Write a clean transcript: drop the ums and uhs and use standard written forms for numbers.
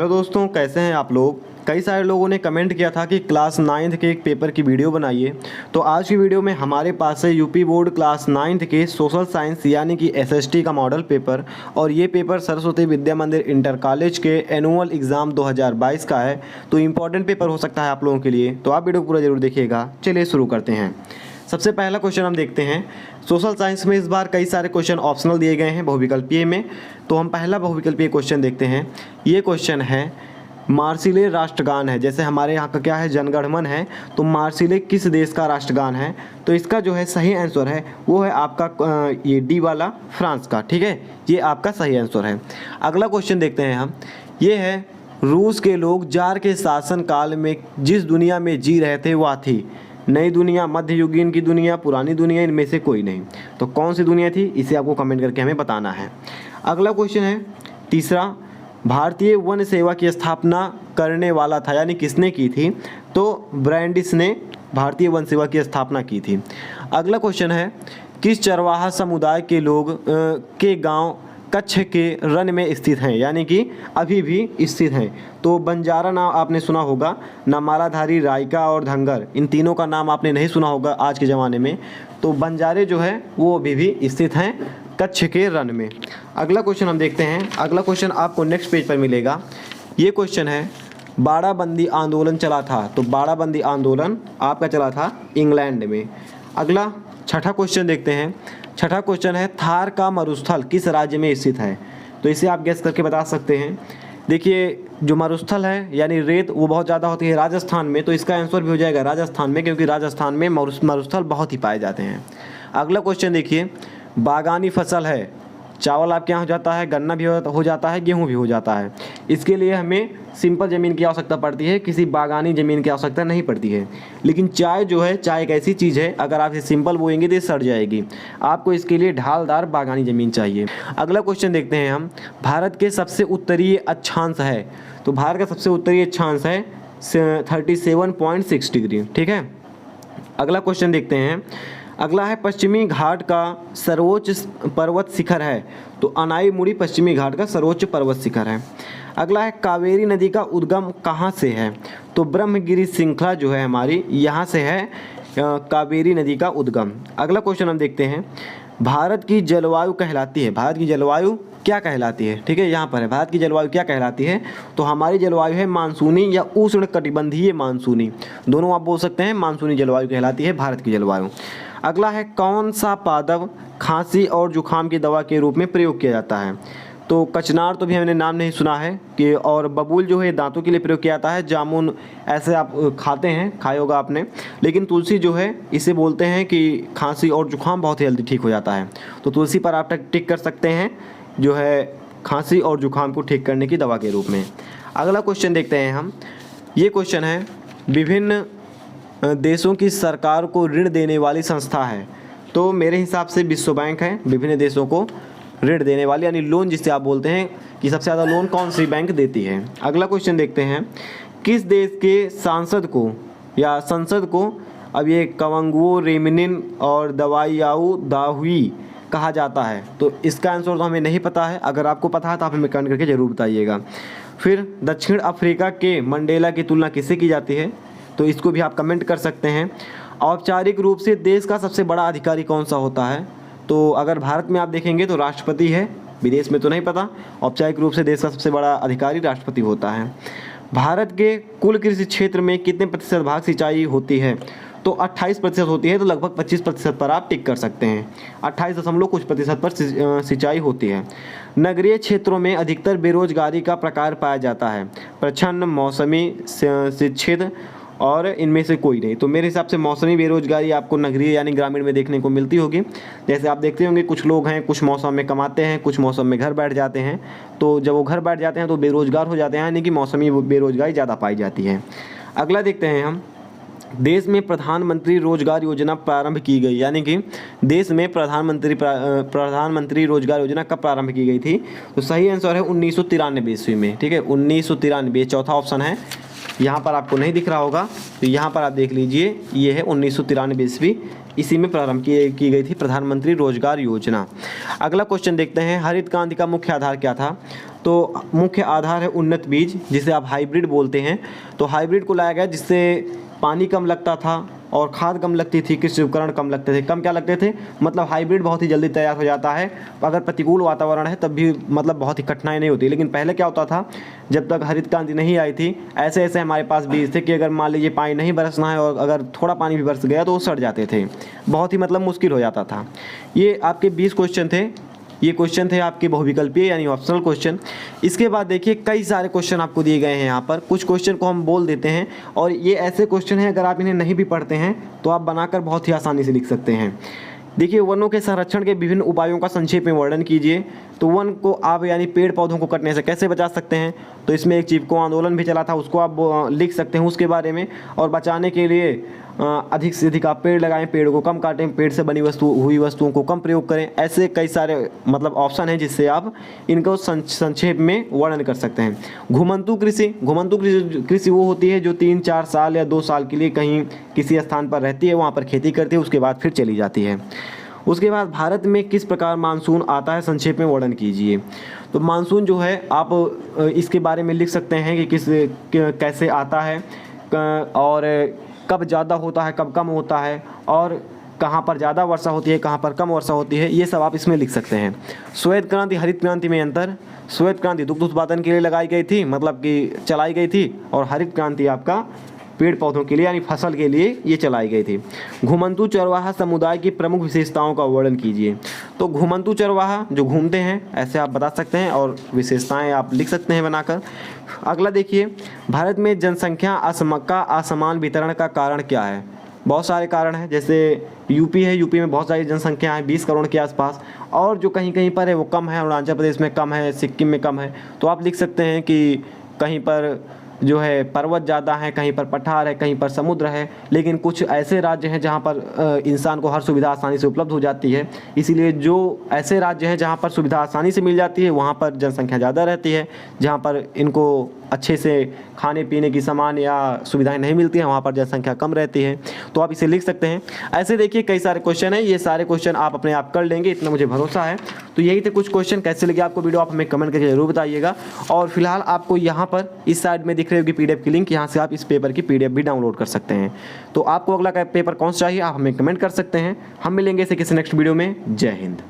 Hello दोस्तों, कैसे हैं आप लोग। कई सारे लोगों ने कमेंट किया था कि क्लास 9th के एक पेपर की वीडियो बनाइए। तो आज की वीडियो में हमारे पास है यूपी बोर्ड क्लास 9th के सोशल साइंस यानी कि एसएसटी का मॉडल पेपर। और ये पेपर सरस्वती विद्या मंदिर इंटर कॉलेज के एनुअल एग्ज़ाम 2022 का है। तो इम्पॉर्टेंट पेपर हो सकता है आप लोगों के लिए, तो आप वीडियो पूरा जरूर देखिएगा। चलिए शुरू करते हैं। सबसे पहला क्वेश्चन हम देखते हैं। सोशल साइंस में इस बार कई सारे क्वेश्चन ऑप्शनल दिए गए हैं बहुविकल्पीय में। तो हम पहला बहुविकल्पीय क्वेश्चन देखते हैं। ये क्वेश्चन है मार्सिले राष्ट्रगान है। जैसे हमारे यहाँ का क्या है, जनगणमन है, तो मार्सिले किस देश का राष्ट्रगान है। तो इसका जो है सही आंसर है वो है आपका ये डी वाला, फ्रांस का। ठीक है, ये आपका सही आंसर है। अगला क्वेश्चन देखते हैं हम। ये है रूस के लोग जार के शासन काल में जिस दुनिया में जी रहे थे वह थी नई दुनिया, मध्ययुगीन की दुनिया, पुरानी दुनिया, इनमें से कोई नहीं। तो कौन सी दुनिया थी, इसे आपको कमेंट करके हमें बताना है। अगला क्वेश्चन है तीसरा, भारतीय वन सेवा की स्थापना करने वाला था, यानी किसने की थी। तो ब्रैंडिस ने भारतीय वन सेवा की स्थापना की थी। अगला क्वेश्चन है किस चरवाहा समुदाय के लोग के गांव कच्छ के रन में स्थित हैं, यानी कि अभी भी स्थित हैं। तो बंजारा नाम आपने सुना होगा, नामालाधारी, रायका और धंगर, इन तीनों का नाम आपने नहीं सुना होगा आज के ज़माने में। तो बंजारे जो है वो अभी भी स्थित हैं कच्छ के रन में। अगला क्वेश्चन हम देखते हैं। अगला क्वेश्चन आपको नेक्स्ट पेज पर मिलेगा। ये क्वेश्चन है बाड़ाबंदी आंदोलन चला था। तो बाड़ाबंदी आंदोलन आपका चला था इंग्लैंड में। अगला छठा क्वेश्चन देखते हैं। छठा क्वेश्चन है थार का मरुस्थल किस राज्य में स्थित है। तो इसे आप गेस करके बता सकते हैं। देखिए, जो मरुस्थल है यानी रेत, वो बहुत ज़्यादा होती है राजस्थान में। तो इसका आंसर भी हो जाएगा राजस्थान में, क्योंकि राजस्थान में मरुस्थल बहुत ही पाए जाते हैं। अगला क्वेश्चन देखिए, बागानी फसल है, चावल आपके यहाँ हो जाता है, गन्ना भी हो जाता है, गेहूँ भी हो जाता है। इसके लिए हमें सिंपल ज़मीन की आवश्यकता पड़ती है, किसी बागानी ज़मीन की आवश्यकता नहीं पड़ती है। लेकिन चाय जो है, चाय एक ऐसी चीज़ है, अगर आप इसे सिंपल बोएंगे तो ये सड़ जाएगी। आपको इसके लिए ढालदार बागानी ज़मीन चाहिए। अगला क्वेश्चन देखते हैं हम। भारत के सबसे उत्तरीय अक्षांश है। तो भारत का सबसे उत्तरीय अक्षांश है 37.6 डिग्री। ठीक है। अगला क्वेश्चन देखते हैं। अगला है पश्चिमी घाट का सर्वोच्च पर्वत शिखर है। तो अनाईमुड़ी पश्चिमी घाट का सर्वोच्च पर्वत शिखर है। अगला है कावेरी नदी का उद्गम कहाँ से है। तो ब्रह्मगिरि श्रृंखला जो है हमारी, यहाँ से है कावेरी नदी का उद्गम। अगला क्वेश्चन हम देखते हैं। भारत की जलवायु कहलाती है, भारत की जलवायु क्या कहलाती है। ठीक है, यहाँ पर है भारत की जलवायु क्या कहलाती है। तो हमारी जलवायु है मानसूनी या उष्ण कटिबंधीय मानसूनी, दोनों आप बोल सकते हैं। मानसूनी जलवायु कहलाती है भारत की जलवायु। अगला है कौन सा पादप खांसी और जुखाम की दवा के रूप में प्रयोग किया जाता है। तो कचनार तो भी हमने नाम नहीं सुना है कि, और बबूल जो है दांतों के लिए प्रयोग किया जाता है। जामुन ऐसे आप खाते हैं, खाया होगा आपने। लेकिन तुलसी जो है इसे बोलते हैं कि खांसी और जुखाम बहुत ही जल्दी ठीक हो जाता है। तो तुलसी पर आप टिक कर सकते हैं, जो है खांसी और जुखाम को ठीक करने की दवा के रूप में। अगला क्वेश्चन देखते हैं हम। ये क्वेश्चन है विभिन्न देशों की सरकार को ऋण देने वाली संस्था है। तो मेरे हिसाब से विश्व बैंक है विभिन्न देशों को ऋण देने वाली, यानी लोन जिसे आप बोलते हैं कि सबसे ज़्यादा लोन कौन सी बैंक देती है। अगला क्वेश्चन देखते हैं। किस देश के सांसद को या संसद को अब ये कवंगुओ रेमिनिन और दवाइयाऊ दाहुई कहा जाता है। तो इसका आंसर तो हमें नहीं पता है। अगर आपको पता है तो आप हमें कमेंट करके ज़रूर बताइएगा। फिर दक्षिण अफ्रीका के मंडेला की तुलना किससे की जाती है। तो इसको भी आप कमेंट कर सकते हैं। औपचारिक रूप से देश का सबसे बड़ा अधिकारी कौन सा होता है। तो अगर भारत में आप देखेंगे तो राष्ट्रपति है, विदेश में तो नहीं पता। औपचारिक रूप से देश का सबसे बड़ा अधिकारी राष्ट्रपति होता है। भारत के कुल कृषि क्षेत्र में कितने प्रतिशत भाग सिंचाई होती है। तो 28% होती है। तो लगभग 25% पर आप टिक कर सकते हैं। 28 कुछ प्रतिशत पर सिंचाई होती है। नगरीय क्षेत्रों में अधिकतर बेरोजगारी का प्रकार पाया जाता है, प्रच्छन्न, मौसमी, शिक्षित और इनमें से कोई नहीं। तो मेरे हिसाब से मौसमी बेरोजगारी आपको नगरीय यानी ग्रामीण में देखने को मिलती होगी। जैसे आप देखते होंगे कुछ लोग हैं, कुछ मौसम में कमाते हैं, कुछ मौसम में घर बैठ जाते हैं। तो जब वो घर बैठ जाते हैं तो बेरोजगार हो जाते हैं, यानी कि मौसमी बेरोजगारी ज़्यादा पाई जाती है। अगला देखते हैं हम। देश में प्रधानमंत्री रोजगार योजना प्रारंभ की गई, यानी कि देश में प्रधानमंत्री रोजगार योजना कब प्रारंभ की गई थी। तो सही आंसर है 1993 ईस्वी में। ठीक है, 1993, चौथा ऑप्शन है यहाँ पर आपको नहीं दिख रहा होगा, तो यहाँ पर आप देख लीजिए, ये है 1993 ईस्वी, इसी में प्रारंभ की गई थी प्रधानमंत्री रोजगार योजना। अगला क्वेश्चन देखते हैं, हरित क्रांति का मुख्य आधार क्या था? तो मुख्य आधार है उन्नत बीज, जिसे आप हाइब्रिड बोलते हैं। तो हाइब्रिड को लाया गया जिससे पानी कम लगता था और खाद कम लगती थी, कृषि उपकरण कम लगते थे। कम क्या लगते थे? मतलब हाइब्रिड बहुत ही जल्दी तैयार हो जाता है, अगर प्रतिकूल वातावरण है तब भी मतलब बहुत ही कठिनाई नहीं होती। लेकिन पहले क्या होता था, जब तक हरित क्रांति नहीं आई थी, ऐसे ऐसे हमारे पास बीज थे कि अगर मान लीजिए पानी नहीं बरसना है और अगर थोड़ा पानी भी बरस गया तो वो सड़ जाते थे, बहुत ही मतलब मुश्किल हो जाता था। ये आपके 20 क्वेश्चन थे, ये क्वेश्चन थे आपके बहुविकल्पीय यानी ऑप्शनल क्वेश्चन। इसके बाद देखिए कई सारे क्वेश्चन आपको दिए गए हैं यहाँ पर, कुछ क्वेश्चन को हम बोल देते हैं और ये ऐसे क्वेश्चन हैं अगर आप इन्हें नहीं भी पढ़ते हैं तो आप बनाकर बहुत ही आसानी से लिख सकते हैं। देखिए, वनों के संरक्षण के विभिन्न उपायों का संक्षेप में वर्णन कीजिए। तो वन को आप यानी पेड़ पौधों को कटने से कैसे बचा सकते हैं? तो इसमें एक चिपको आंदोलन भी चला था, उसको आप लिख सकते हैं उसके बारे में। और बचाने के लिए अधिक से अधिक आप पेड़ लगाएं, पेड़ को कम काटें, पेड़ से बनी हुई वस्तुओं को कम प्रयोग करें। ऐसे कई सारे मतलब ऑप्शन हैं जिससे आप इनको संक्षेप में वर्णन कर सकते हैं। घुमंतु कृषि वो होती है जो 3-4 साल या 2 साल के लिए कहीं किसी स्थान पर रहती है, वहाँ पर खेती करती है, उसके बाद फिर चली जाती है। उसके बाद भारत में किस प्रकार मानसून आता है, संक्षेप में वर्णन कीजिए। तो मानसून जो है आप इसके बारे में लिख सकते हैं कि कैसे आता है और कब ज़्यादा होता है, कब कम होता है, और कहाँ पर ज़्यादा वर्षा होती है, कहाँ पर कम वर्षा होती है, ये सब आप इसमें लिख सकते हैं। श्वेत क्रांति हरित क्रांति में अंतर। श्वेत क्रांति दुग्ध उत्पादन के लिए लगाई गई थी, मतलब कि चलाई गई थी, और हरित क्रांति आपका पेड़ पौधों के लिए यानी फसल के लिए ये चलाई गई थी। घुमंतु चरवाहा समुदाय की प्रमुख विशेषताओं का वर्णन कीजिए। तो घुमंतु चरवाहा जो घूमते हैं, ऐसे आप बता सकते हैं और विशेषताएं आप लिख सकते हैं बनाकर। अगला देखिए, भारत में जनसंख्या का असमान वितरण का कारण क्या है? बहुत सारे कारण हैं, जैसे यूपी है, यूपी में बहुत सारी जनसंख्या है 20 करोड़ के आसपास, और जो कहीं कहीं पर है वो कम है, अरुणाचल प्रदेश में कम है, सिक्किम में कम है। तो आप लिख सकते हैं कि कहीं पर जो है पर्वत ज़्यादा है, कहीं पर पठार है, कहीं पर समुद्र है। लेकिन कुछ ऐसे राज्य हैं जहाँ पर इंसान को हर सुविधा आसानी से उपलब्ध हो जाती है, इसीलिए जो ऐसे राज्य हैं जहाँ पर सुविधा आसानी से मिल जाती है वहाँ पर जनसंख्या ज़्यादा रहती है। जहाँ पर इनको अच्छे से खाने पीने की सामान या सुविधाएं नहीं मिलती हैं वहाँ पर जनसंख्या कम रहती है। तो आप इसे लिख सकते हैं। ऐसे देखिए कई सारे क्वेश्चन हैं, ये सारे क्वेश्चन आप अपने आप कर लेंगे, इतना मुझे भरोसा है। तो यही थे कुछ क्वेश्चन। कैसे लगे आपको वीडियो, आप हमें कमेंट करके जरूर बताइएगा। और फिलहाल आपको यहाँ पर इस साइड में दिख रही होगी PDF की लिंक, यहाँ से आप इस पेपर की PDF भी डाउनलोड कर सकते हैं। तो आपको अगला पेपर कौन सा चाहिए आप हमें कमेंट कर सकते हैं। हम मिलेंगे इसे किसी नेक्स्ट वीडियो में। जय हिंद।